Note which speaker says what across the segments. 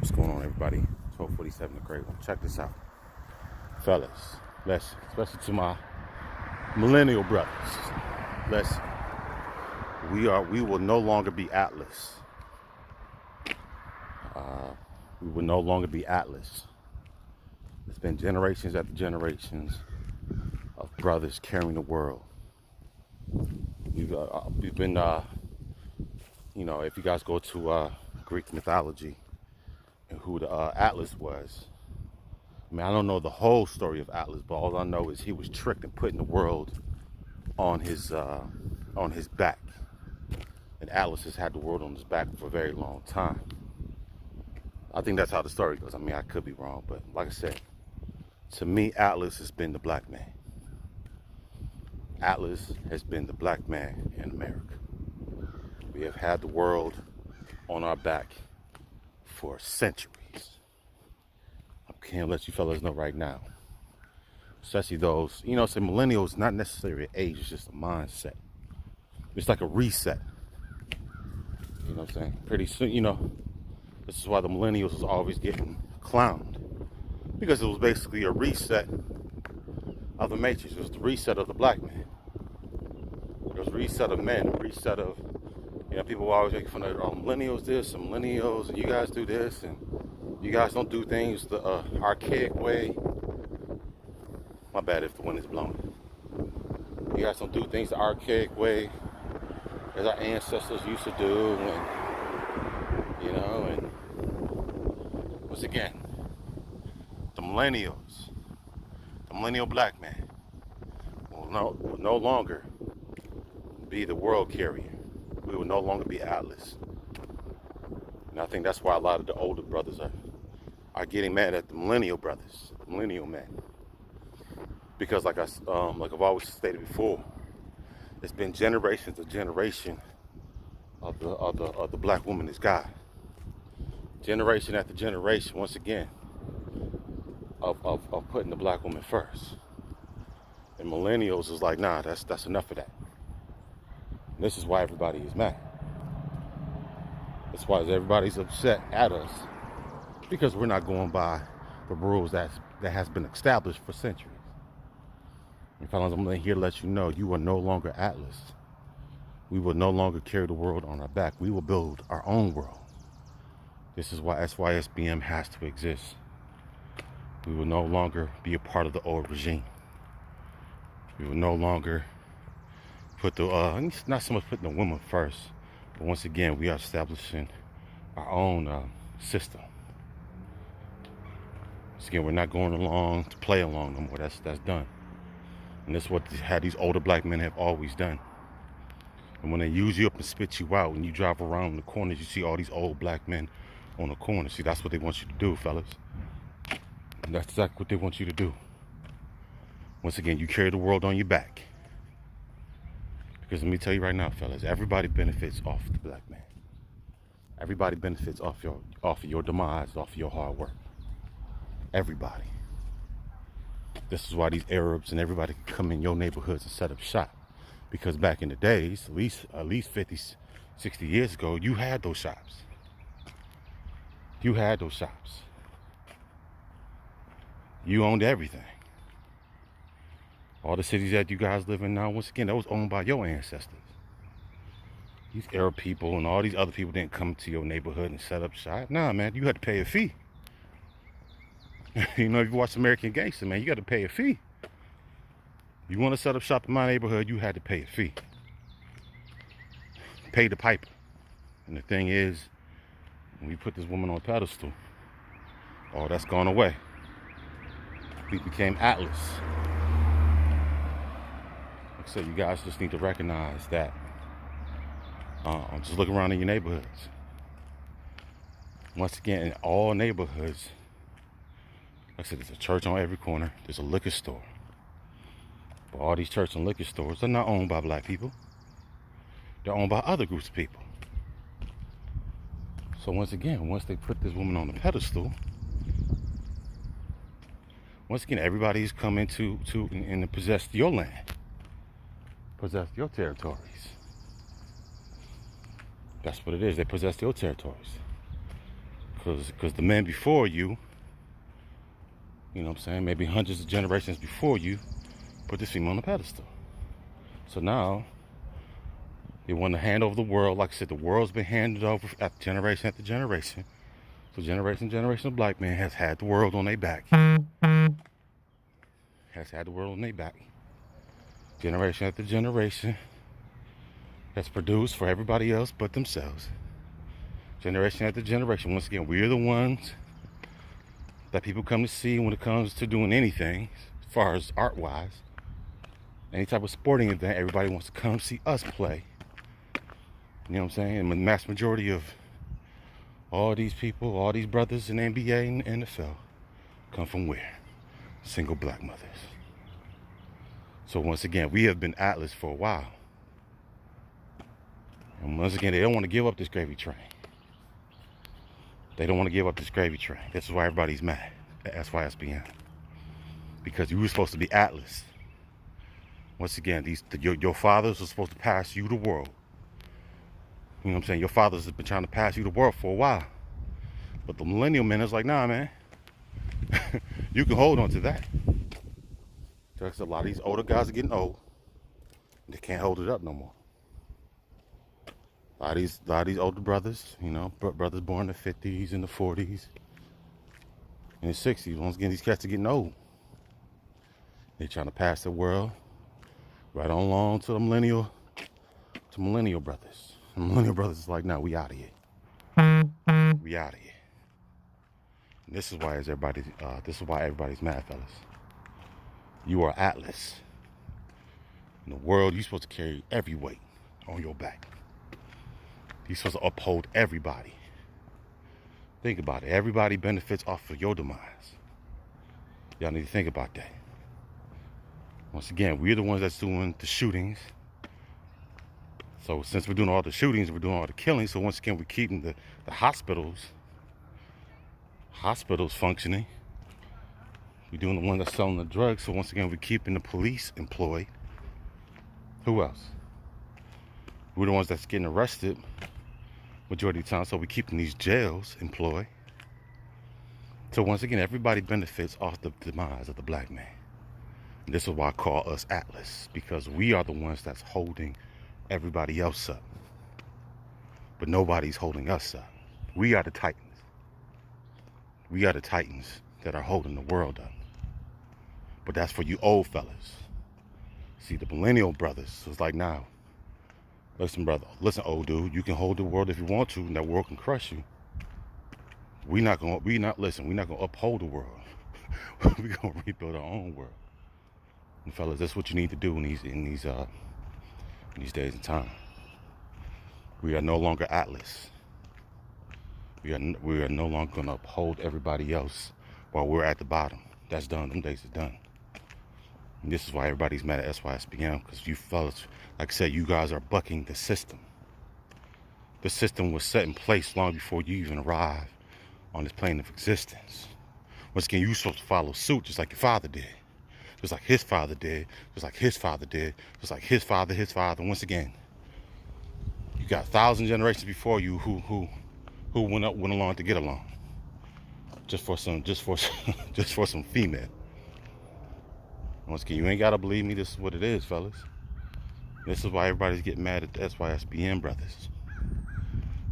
Speaker 1: What's going on, everybody? 1247 The Great One. Check this out, fellas. Listen, especially to my millennial brothers. Listen, we will no longer be Atlas. We will no longer be Atlas. It's been generations after generations of brothers carrying the world. We've been, if you guys go to Greek mythology and who the Atlas was. I mean, I don't know the whole story of Atlas, but all I know is he was tricked and putting the world on his back. And Atlas has had the world on his back for a very long time. I think that's how the story goes. I mean, I could be wrong, but like I said, to me, Atlas has been the black man. Atlas has been the black man in America. We have had the world on our back for centuries. I can't let you fellas know right now. Especially those, say millennials, not necessarily an age, it's just a mindset. It's like a reset. You know what I'm saying? Pretty soon, this is why the millennials was always getting clowned. Because it was basically a reset of the matrix. It was the reset of the black man. It was a reset of men, a reset of, people were always making fun of, millennials this and millennials, and you guys do this, and you guys don't do things the archaic way. My bad if the wind is blowing. You guys don't do things the archaic way as our ancestors used to do, and once again, the millennials, the millennial black man will no longer be the world carrier. We will no longer be Atlas. And I think that's why a lot of the older brothers are getting mad at the millennial brothers, the millennial men. Because like I've always stated before, it's been generations of generation of the black woman is God. Generation after generation, once again, of putting the black woman first. And millennials is like, nah, that's enough of that. And this is why everybody is mad. That's why everybody's upset at us, because we're not going by the rules that has been established for centuries. And fellas, I'm here to let you know, you are no longer Atlas. We will no longer carry the world on our back. We will build our own world. This is why SYSBM has to exist. We will no longer be a part of the old regime. We will no longer put not so much putting the women first, but once again, we are establishing our own system. Once again, we're not going along to play along no more. That's done. And this is what these older black men have always done. And when they use you up and spit you out, when you drive around the corners, you see all these old black men on the corner. See, that's what they want you to do, fellas. And that's exactly what they want you to do. Once again, you carry the world on your back. Because let me tell you right now, fellas, everybody benefits off the black man. Everybody benefits off of your demise, off of your hard work. Everybody. This is why these Arabs and everybody can come in your neighborhoods and set up shop. Because back in the days, at least 50, 60 years ago, you had those shops. You had those shops. You owned everything. All the cities that you guys live in now, once again, that was owned by your ancestors. These Arab people and all these other people didn't come to your neighborhood and set up shop. Nah, man, you had to pay a fee. If you watch American Gangster, man, you got to pay a fee. You want to set up shop in my neighborhood, you had to pay a fee. Pay the piper. And the thing is, when we put this woman on a pedestal, oh, that's gone away. We became Atlas. Like I said, you guys just need to recognize that. Just look around in your neighborhoods. Once again, in all neighborhoods, like I said, there's a church on every corner. There's a liquor store. But all these churches and liquor stores are not owned by black people. They're owned by other groups of people. So once again, once they put this woman on the pedestal, once again, everybody's coming to possess your land, possess your territories. That's what it is. They possess your territories. Because the men before you, you know what I'm saying, maybe hundreds of generations before you, put this female on a pedestal. So now, they want to hand over the world. Like I said, the world's been handed over after generation after generation. So generation of black men has had the world on their back. Has had the world on their back. Generation after generation has produced for everybody else but themselves. Generation after generation. Once again, we're the ones that people come to see when it comes to doing anything, as far as art-wise. Any type of sporting event, everybody wants to come see us play. You know what I'm saying? And the mass majority of all these people, all these brothers in the NBA and NFL come from where? Single black mothers. So once again, we have been Atlas for a while. And once again, they don't want to give up this gravy train. They don't want to give up this gravy train. This is why everybody's mad at SYSBM. Because you were supposed to be Atlas. Once again, your fathers were supposed to pass you the world. You know what I'm saying? Your fathers have been trying to pass you the world for a while. But the millennial men is like, nah, man. You can hold on to that. Because a lot of these older guys are getting old. They can't hold it up no more. A lot of these older brothers, you know, brothers born in the 50s and the 40s and the 60s. Once again, these cats are getting old. They're trying to pass the world right on along to the millennial brothers. The millennial brothers is like, no, we out of here. We out of here. And this is why everybody's mad, fellas. You are Atlas. In the world, you're supposed to carry every weight on your back. You're supposed to uphold everybody. Think about it. Everybody benefits off of your demise. Y'all need to think about that. Once again, we're the ones that's doing the shootings. So since we're doing all the shootings, we're doing all the killings. So once again, we're keeping the hospitals functioning. We're doing the ones that's selling the drugs. So once again, we're keeping the police employed. Who else? We're the ones that's getting arrested majority of the time. So we're keeping these jails employed. So once again, everybody benefits off the demise of the black man. And this is why I call us Atlas. Because we are the ones that's holding everybody else up. But nobody's holding us up. We are the titans. We are the titans that are holding the world up. But that's for you old fellas. See, the millennial brothers was like, nah, listen, brother, listen, old dude, you can hold the world if you want to, and that world can crush you. We're not gonna uphold the world. We're gonna rebuild our own world. And fellas, that's what you need to do in these days and time. We are no longer Atlas. We are no longer going to uphold everybody else while we're at the bottom. That's done. Them days are done. And this is why everybody's mad at SYSBM, because you fellas, like I said, you guys are bucking the system. The system was set in place long before you even arrived on this plane of existence. Once again, you're supposed to follow suit just like your father did. Just like his father did, just like his father did, just like his father. Once again, you got 1,000 generations before you who went along to get along, just for some female. Once again, you ain't gotta believe me. This is what it is, fellas. This is why everybody's getting mad at the SYSBM brothers.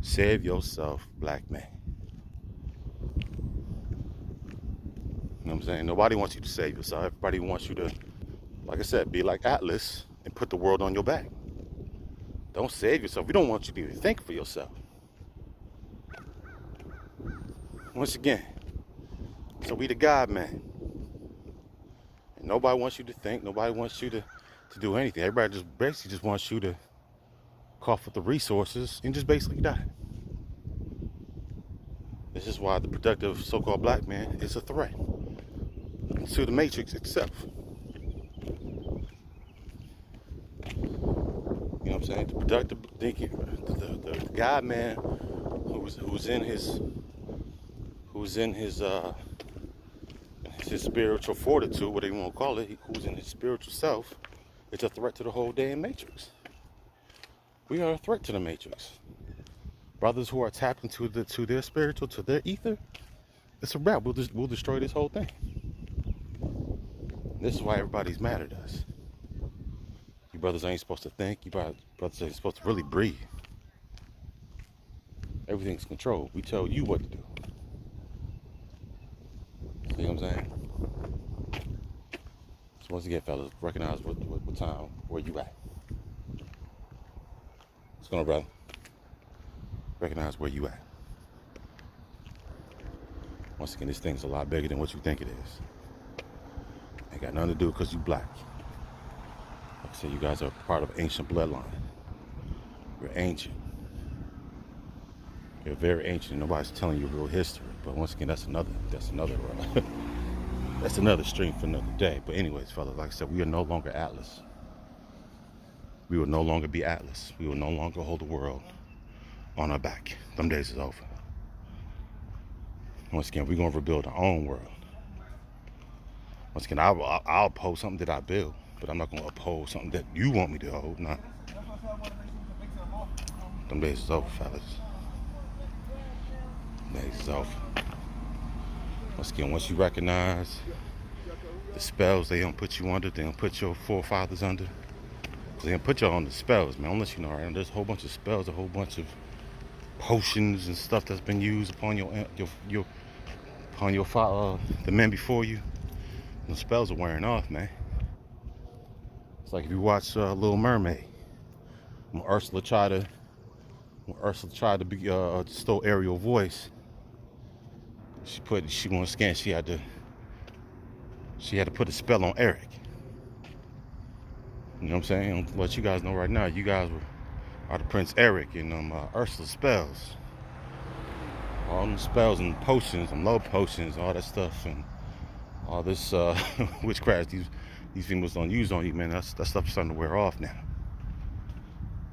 Speaker 1: Save yourself, black man. You know what I'm saying? Nobody wants you to save yourself. Everybody wants you to, like I said, be like Atlas and put the world on your back. Don't save yourself. We don't want you to even think for yourself. Once again, so we the God man. And nobody wants you to think. Nobody wants you to do anything. Everybody just basically just wants you to cough up the resources and just basically die. This is why the productive so-called black man is a threat to the matrix itself. You know what I'm saying? The productive thinking, the God man who's in his spiritual fortitude, whatever you want to call it, who's in his spiritual self, is a threat to the whole damn matrix. We are a threat to the matrix. Brothers who are tapped into to their spiritual, to their ether, it's a wrap. We'll destroy this whole thing. This is why everybody's mad at us. You brothers ain't supposed to think. You brothers ain't supposed to really breathe. Everything's controlled. We tell you what to do. See what I'm saying? So once again, fellas, recognize what time, where you at. What's going on, brother? Recognize where you at. Once again, this thing's a lot bigger than what you think it is. Ain't got nothing to do because you black. Like I said, you guys are part of ancient bloodline. You're ancient. You're very ancient. Nobody's telling you real history. But once again, that's another that's another stream for another day. But anyways, fellas, like I said, we are no longer Atlas. We will no longer be Atlas. We will no longer hold the world on our back. Them days is over. Once again, we're gonna rebuild our own world. Once again, I'll oppose something that I build, but I'm not gonna oppose something that you want me to hold. Nah. Them days is over, fellas. Them days is over. Once again, once you recognize the spells they don't put you under, they don't put your forefathers under. They don't put you on the spells, man. Unless you know, right? There's a whole bunch of spells, a whole bunch of potions and stuff that's been used upon the men before you. The spells are wearing off, man. It's like if you watch Little Mermaid, when Ursula tried to be steal Ariel's voice, she wanted to scan. She had to put a spell on Eric. You know what I'm saying? I'll let you guys know right now, you guys are the Prince Eric and Ursula's spells. All them spells and potions, and love potions, all that stuff, and all this witchcraft these females don't use on you, man. That stuff is starting to wear off now.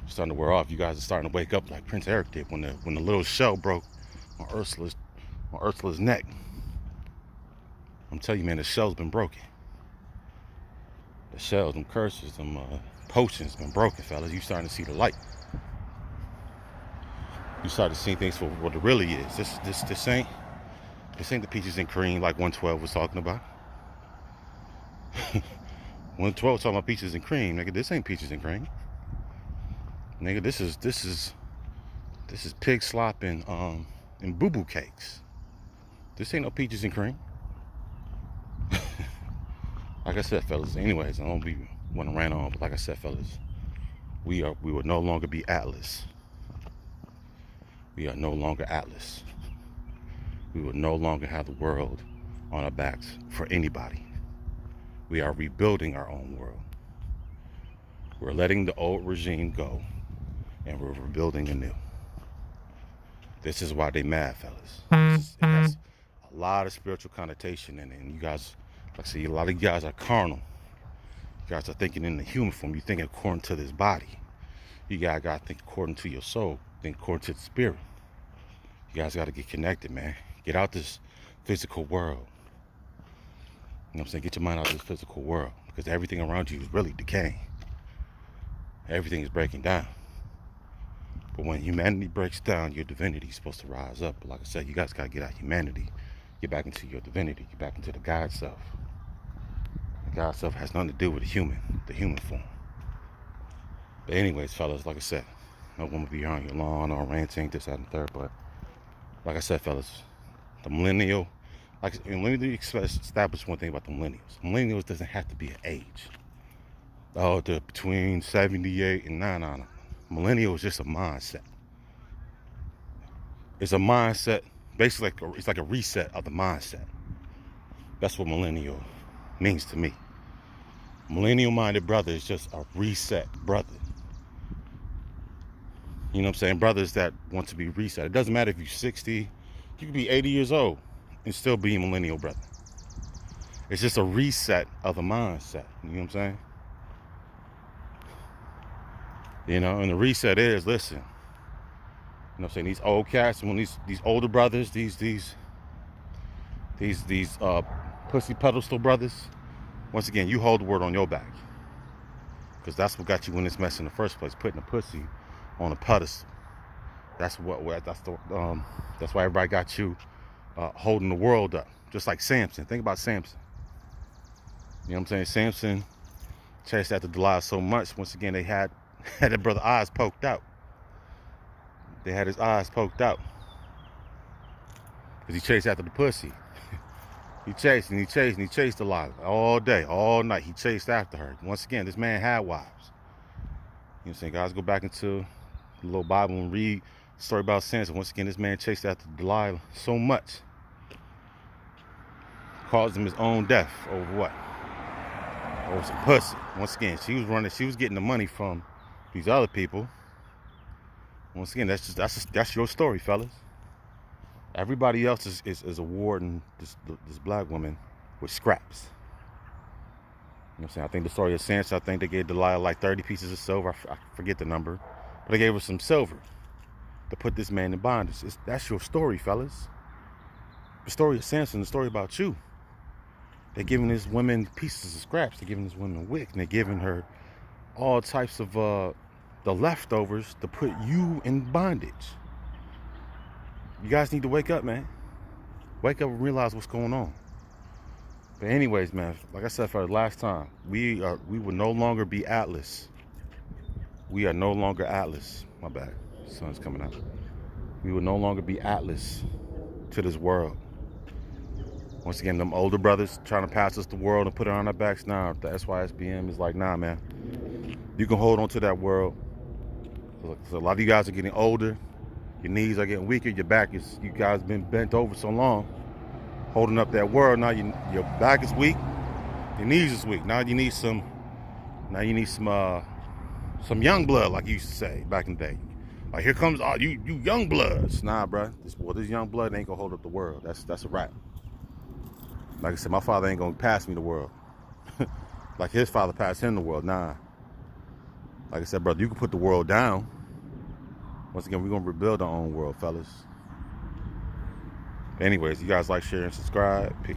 Speaker 1: It's starting to wear off. You guys are starting to wake up like Prince Eric did when the little shell broke on Ursula's neck. I'm telling you, man, the shell's been broken. The shells, them curses, them potions been broken, fellas. You starting to see the light. You start to see things for what it really is. This ain't the peaches and cream like 112 was talking about. 112 was talking about peaches and cream, nigga. This ain't peaches and cream, nigga. This is pig slop and boo boo cakes. This ain't no peaches and cream. Like I said, fellas. Anyways, I don't want to rant on, but like I said, fellas, we will no longer be Atlas. We are no longer Atlas. We will no longer have the world on our backs for anybody. We are rebuilding our own world. We're letting the old regime go, and we're rebuilding anew. This is why they mad, fellas. It has a lot of spiritual connotation in it, and you guys, like I say, a lot of you guys are carnal. You guys are thinking in the human form. You're thinking according to this body. You guys got to think according to your soul. Think according to the spirit. You guys got to get connected, man. Get out this physical world. You know what I'm saying? Get your mind out of this physical world, because everything around you is really decaying. Everything is breaking down. But when humanity breaks down, your divinity is supposed to rise up. But like I said, you guys got to get out of humanity. Get back into your divinity. Get back into the God self. The God self has nothing to do with the human form. But anyways, fellas, like I said, I don't want to be on your lawn or ranting, this, that, and the third. But like I said, fellas, the millennial, let me establish one thing about the millennials. Millennials doesn't have to be an age. Oh, they're between 78 and 9. Millennial is just a mindset. It's a mindset, basically it's like a reset of the mindset. That's what millennial means to me. Millennial-minded brother is just a reset brother. You know what I'm saying? Brothers that want to be reset. It doesn't matter if you're 60, you could be 80 years old and still be a millennial brother. It's just a reset of the mindset. You know what I'm saying? You know, and the reset is, listen, you know what I'm saying, these old cats, when these older brothers, these pussy pedestal brothers, once again, you hold the word on your back. Because that's what got you in this mess in the first place, putting a pussy on a pedestal. That's that's why everybody got you holding the world up, just like Samson. Think about Samson. You know what I'm saying? Samson chased after Delilah so much. Once again, they had that brother eyes poked out. They had his eyes poked out because he chased after the pussy. He chased and he chased and he chased Delilah all day, all night. He chased after her. Once again, this man had wives. You know what I'm saying? Guys, go back into the little Bible and read the story about Samson. Once again, this man chased after Delilah so much, caused him his own death over what? Over some pussy. Once again, she was getting the money from these other people. Once again, that's your story, fellas. Everybody else is awarding this black woman with scraps. You know what I'm saying? I think the story of Samson, I think they gave Delilah like 30 pieces of silver. I forget the number. But they gave her some silver to put this man in bondage. That's your story, fellas. The story of Samson, the story about you. They're giving this woman pieces of scraps. They're giving this woman a wick. And they're giving her all types of the leftovers to put you in bondage. You guys need to wake up, man. Wake up and realize what's going on. But anyways, man, like I said for the last time, we will no longer be Atlas. We are no longer Atlas. My bad. The sun's coming out. We will no longer be Atlas to this world. Once again, them older brothers trying to pass us the world and put it on our backs now. The SYSBM is like, nah, man. You can hold on to that world. So a lot of you guys are getting older. Your knees are getting weaker. Your back is, you guys been bent over so long, holding up that world. Now your back is weak. Your knees is weak. Now you need some young blood, like you used to say back in the day. Like, here comes all you young bloods. Nah, bro. This young blood ain't gonna hold up the world. That's a wrap. Like I said, my father ain't gonna pass me the world. Like his father passed him the world. Nah. Like I said, brother, you can put the world down. Once again, we're gonna rebuild our own world, fellas. Anyways, you guys like, share, and subscribe. Peace.